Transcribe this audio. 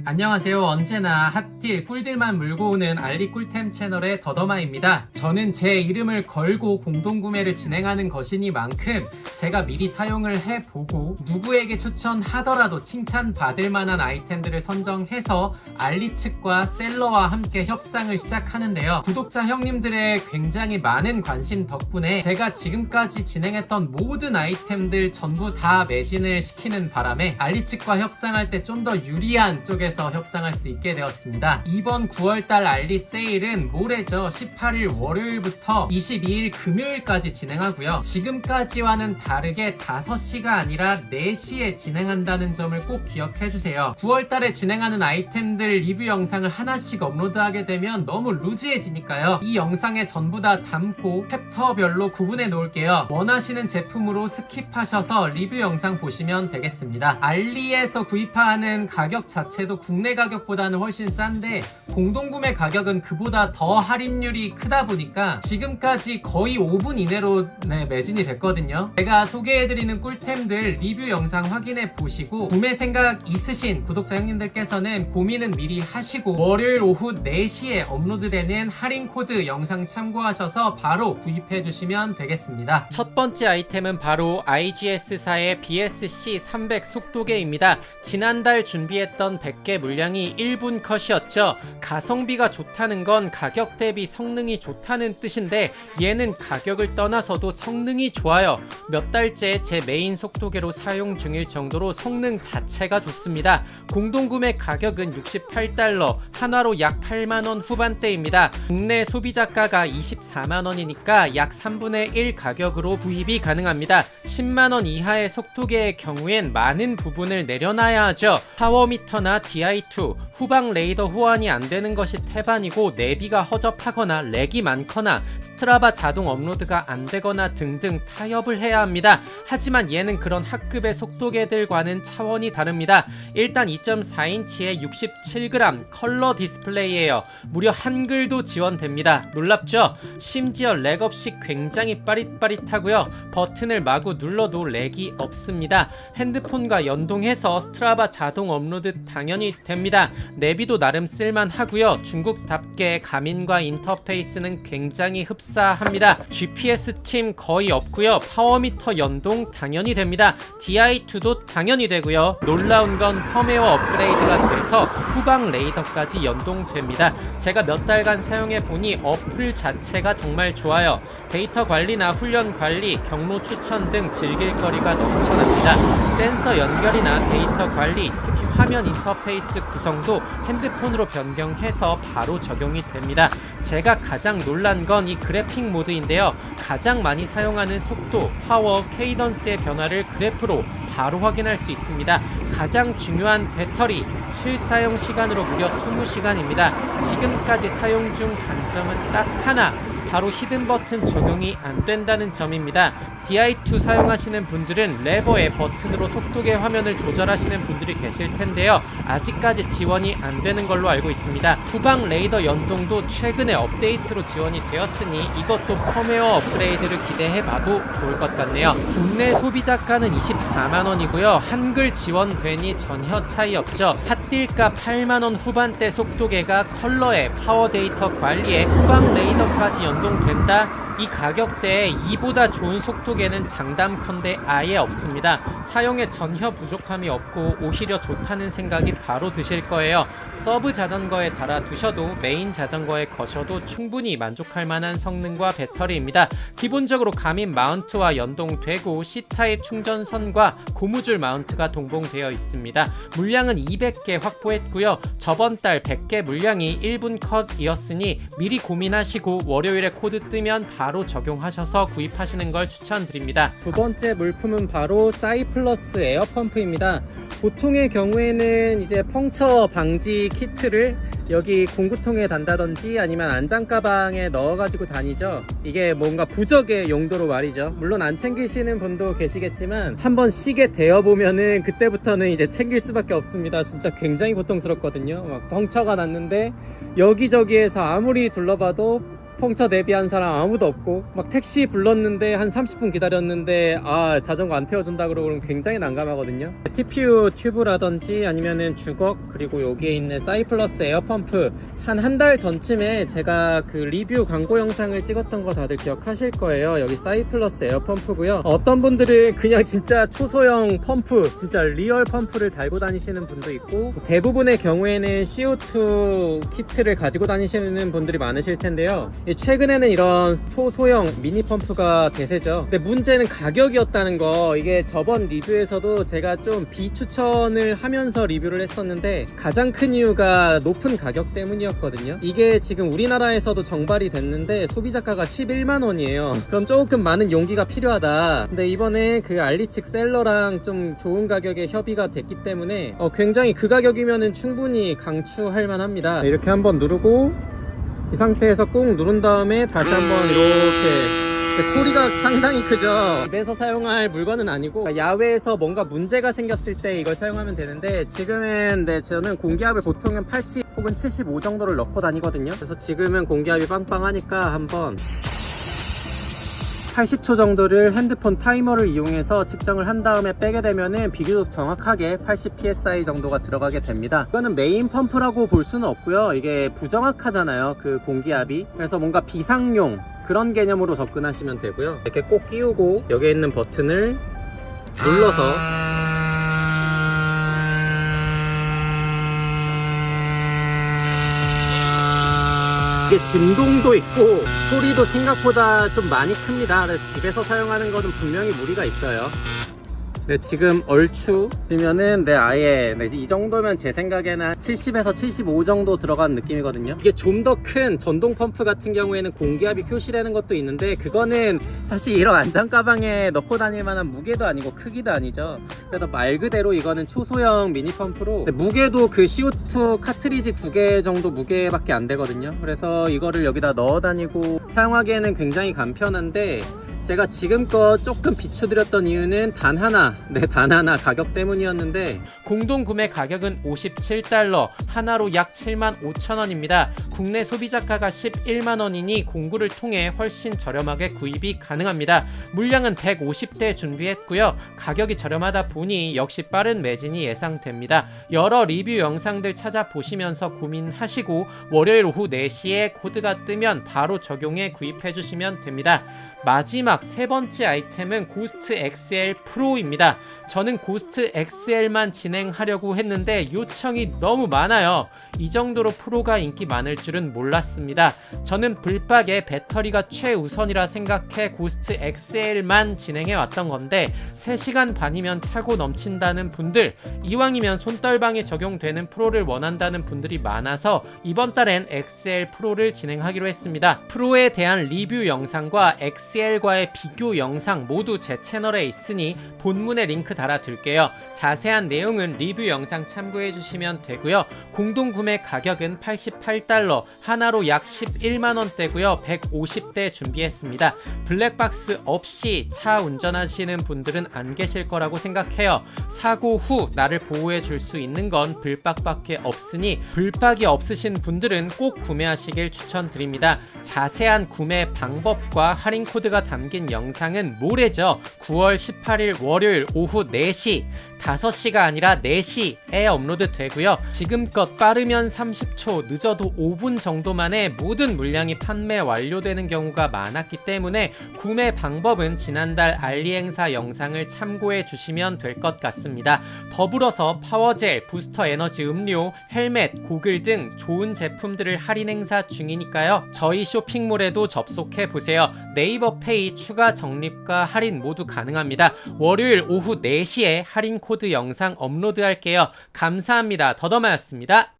안녕하세요. 언제나 핫딜 꿀딜만 물고 오는 알리 꿀템 채널의 더더마입니다. 저는 제 이름을 걸고 공동구매를 진행하는 것이니만큼 제가 미리 사용을 해보고 누구에게 추천하더라도 칭찬받을 만한 아이템들을 선정해서 알리 측과 셀러와 함께 협상을 시작하는데요. 구독자 형님들의 굉장히 많은 관심 덕분에 제가 지금까지 진행했던 모든 아이템들 전부 다 매진을 시키는 바람에 알리 측과 협상할 때 좀 더 유리한 쪽에서 협상할 수 있게 되었습니다. 이번 9월달 알리 세일은 모레죠. 18일 월요일부터 22일 금요일까지 진행하고요. 지금까지와는 다르게 5시가 아니라 4시에 진행한다는 점을 꼭 기억해주세요. 9월달에 진행하는 아이템들 리뷰 영상을 하나씩 업로드하게 되면 너무 루즈해지니까요. 이 영상에 전부 다 담고 챕터별로 구분해 놓을게요. 원하시는 제품으로 스킵하셔서 리뷰 영상 보시면 되겠습니다. 알리에서 구입하는 가격 자체도 국내 가격보다는 훨씬 싼데 공동구매 가격은 그보다 더 할인율이 크다 보니까 지금까지 거의 5분 이내로 매진이 됐거든요. 제가 소개해드리는 꿀템들 리뷰 영상 확인해 보시고 구매 생각 있으신 구독자 형님들께서는 고민은 미리 하시고 월요일 오후 4시에 업로드되는 할인 코드 영상 참고하셔서 바로 구입해 주시면 되겠습니다. 첫 번째 아이템은 바로 IGS사의 BSC300 속도계입니다. 지난달 준비했던 100개 물량이 1분 컷이었죠. 가성비가 좋다는 건 가격 대비 성능이 좋다는 뜻인데 얘는 가격을 떠나서도 성능이 좋아요. 몇 달째 제 메인 속도계로 사용 중일 정도로 성능 자체가 좋습니다. 공동구매 가격은 68달러, 한화로 약 8만원 후반대입니다. 국내 소비자가가 24만원이니까 약 3분의 1 가격으로 구입이 가능합니다. 10만원 이하의 속도계의 경우엔 많은 부분을 내려놔야 하죠. 파워미터나 DI2, 후방 레이더 호환이 안되는 것이 태반이고 내비가 허접하거나 렉이 많거나 스트라바 자동 업로드가 안되거나 등등 타협을 해야 합니다. 하지만 얘는 그런 학급의 속도계들과는 차원이 다릅니다. 일단 2.4인치에 67g 컬러 디스플레이예요. 무려 한글도 지원됩니다. 놀랍죠? 심지어 렉 없이 굉장히 빠릿빠릿하고요. 버튼을 마구 눌러도 렉이 없습니다. 핸드폰과 연동해서 스트라바 자동 업로드 당연히 됩니다. 내비도 나름 쓸만하고요. 중국답게 가민과 인터페이스는 굉장히 흡사합니다. GPS 팀 거의 없고요. 파워미터 연동 당연히 됩니다. DI2도 당연히 되고요. 놀라운 건 펌웨어 업그레이드가 돼서 후방 레이더까지 연동됩니다. 제가 몇 달간 사용해보니 어플 자체가 정말 좋아요. 데이터 관리나 훈련 관리, 경로 추천 등 즐길 거리가 넘쳐납니다. 센서 연결이나 데이터 관리, 특히 화면 인터페이스 구성도 핸드폰으로 변경해서 바로 적용이 됩니다. 제가 가장 놀란 건 이 그래픽 모드인데요. 가장 많이 사용하는 속도, 파워, 케이던스의 변화를 그래프로 바로 확인할 수 있습니다. 가장 중요한 배터리, 실사용 시간으로 무려 20시간입니다. 지금까지 사용 중 단점은 딱 하나, 바로 히든 버튼 적용이 안 된다는 점입니다. DI2 사용하시는 분들은 레버의 버튼으로 속도계 화면을 조절하시는 분들이 계실 텐데요. 아직까지 지원이 안 되는 걸로 알고 있습니다. 후방 레이더 연동도 최근에 업데이트로 지원이 되었으니 이것도 펌웨어 업그레이드를 기대해봐도 좋을 것 같네요. 국내 소비자가는 24만원이고요. 한글 지원되니 전혀 차이 없죠. 핫딜가 8만원 후반대 속도계가 컬러에 파워 데이터 관리에 후방 레이더까지 연동된다? 이 가격대에 이보다 좋은 속도계는 장담컨대 아예 없습니다. 사용에 전혀 부족함이 없고 오히려 좋다는 생각이 바로 드실 거예요. 서브 자전거에 달아 두셔도 메인 자전거에 거셔도 충분히 만족할 만한 성능과 배터리입니다. 기본적으로 가민 마운트와 연동되고 C타입 충전선과 고무줄 마운트가 동봉되어 있습니다. 물량은 200개 확보했고요. 저번 달 100개 물량이 1분 컷이었으니 미리 고민하시고 월요일에 코드 뜨면 바로 적용하셔서 구입하시는 걸 추천드립니다. 두 번째 물품은 바로 사이플러스 에어펌프입니다. 보통의 경우에는 이제 펑처 방지 키트를 여기 공구통에 단다든지 아니면 안장 가방에 넣어가지고 다니죠. 이게 뭔가 부적의 용도로 말이죠. 물론 안 챙기시는 분도 계시겠지만 한번 시계 대어보면은 그때부터는 이제 챙길 수밖에 없습니다. 진짜 굉장히 고통스럽거든요. 막 펑처가 났는데 여기저기에서 아무리 둘러봐도 펑처 대비한 사람 아무도 없고 막 택시 불렀는데 한 30분 기다렸는데 자전거 안 태워준다 그러면 굉장히 난감하거든요. TPU 튜브라든지 아니면은 주걱, 그리고 여기에 있는 사이플러스 에어펌프, 한 달 전쯤에 제가 그 리뷰 광고 영상을 찍었던 거 다들 기억하실 거예요. 여기 사이플러스 에어펌프고요. 어떤 분들은 그냥 진짜 초소형 펌프, 진짜 리얼 펌프를 달고 다니시는 분도 있고, 대부분의 경우에는 CO2 키트를 가지고 다니시는 분들이 많으실 텐데요. 최근에는 이런 초소형 미니 펌프가 대세죠. 근데 문제는 가격이었다는 거. 이게 저번 리뷰에서도 제가 좀 비추천을 하면서 리뷰를 했었는데, 가장 큰 이유가 높은 가격 때문이었거든요. 이게 지금 우리나라에서도 정발이 됐는데 소비자가가 11만원이에요 그럼 조금 많은 용기가 필요하다. 근데 이번에 그 알리 측 셀러랑 좀 좋은 가격에 협의가 됐기 때문에 굉장히 그 가격이면은 충분히 강추할 만합니다. 이렇게 한번 누르고 이 상태에서 꾹 누른 다음에 다시 한번 이렇게, 소리가 상당히 크죠. 집에서 사용할 물건은 아니고 야외에서 뭔가 문제가 생겼을 때 이걸 사용하면 되는데, 지금은 저는 공기압을 보통은 80 혹은 75 정도를 넣고 다니거든요. 그래서 지금은 공기압이 빵빵하니까 한번 80초 정도를 핸드폰 타이머를 이용해서 측정을 한 다음에 빼게 되면은 비교적 정확하게 80 psi 정도가 들어가게 됩니다. 이거는 메인 펌프라고 볼 수는 없고요. 이게 부정확하잖아요, 그 공기압이. 그래서 뭔가 비상용 그런 개념으로 접근하시면 되고요. 이렇게 꼭 끼우고 여기에 있는 버튼을 눌러서 이게 진동도 있고 소리도 생각보다 좀 많이 큽니다. 그래서 집에서 사용하는 거는 분명히 무리가 있어요. 지금 얼추 되면은 아예 이 정도면 제 생각에는 한 70에서 75 정도 들어간 느낌이거든요. 이게 좀 더 큰 전동 펌프 같은 경우에는 공기압이 표시되는 것도 있는데, 그거는 사실 이런 안장 가방에 넣고 다닐 만한 무게도 아니고 크기도 아니죠. 그래서 말 그대로 이거는 초소형 미니 펌프로, 무게도 그 CO2 카트리지 2개 정도 무게밖에 안 되거든요. 그래서 이거를 여기다 넣어 다니고 사용하기에는 굉장히 간편한데, 제가 지금껏 조금 비추드렸던 이유는 단 하나 가격 때문이었는데, 공동구매 가격은 $57, 하나로 약 75,000원입니다. 국내 소비자가가 11만원이니 공구를 통해 훨씬 저렴하게 구입이 가능합니다. 물량은 150대 준비했고요. 가격이 저렴하다 보니 역시 빠른 매진이 예상됩니다. 여러 리뷰 영상들 찾아보시면서 고민하시고 월요일 오후 4시에 코드가 뜨면 바로 적용해 구입해 주시면 됩니다. 마지막 세 번째 아이템은 고스트 XL 프로입니다. 저는 고스트 XL만 진행하려고 했는데 요청이 너무 많아요. 이 정도로 프로가 인기 많을 줄은 몰랐습니다. 저는 불박에 배터리가 최우선이라 생각해 고스트 XL만 진행해 왔던 건데, 3시간 반이면 차고 넘친다는 분들, 이왕이면 손떨방에 적용되는 프로를 원한다는 분들이 많아서 이번 달엔 XL 프로를 진행하기로 했습니다. 프로에 대한 리뷰 영상과 XL과의 비교 영상 모두 제 채널에 있으니 본문에 링크 달아둘게요. 자세한 내용은 리뷰 영상 참고해 주시면 되고요. 공동구매 가격은 $88, 하나로 약 11만원대고요. 150대 준비했습니다. 블랙박스 없이 차 운전하시는 분들은 안 계실 거라고 생각해요. 사고 후 나를 보호해 줄 수 있는 건 불박밖에 없으니, 불박이 없으신 분들은 꼭 구매하시길 추천드립니다. 자세한 구매 방법과 할인 코드가 담긴 영상은 모레죠. 9월 18일 월요일 오후 4시, 5시가 아니라 4시에 업로드 되고요. 지금껏 빠르면 30초, 늦어도 5분 정도 만에 모든 물량이 판매 완료되는 경우가 많았기 때문에 구매 방법은 지난달 알리 행사 영상을 참고해 주시면 될 것 같습니다. 더불어서 파워젤, 부스터 에너지 음료, 헬멧, 고글 등 좋은 제품들을 할인 행사 중이니까요. 저희 쇼핑몰에도 접속해 보세요. 네이버 페이 추가 적립과 할인 모두 가능합니다. 월요일 오후 4시에 할인 코드 영상 업로드 할게요. 감사합니다. 더더마였습니다.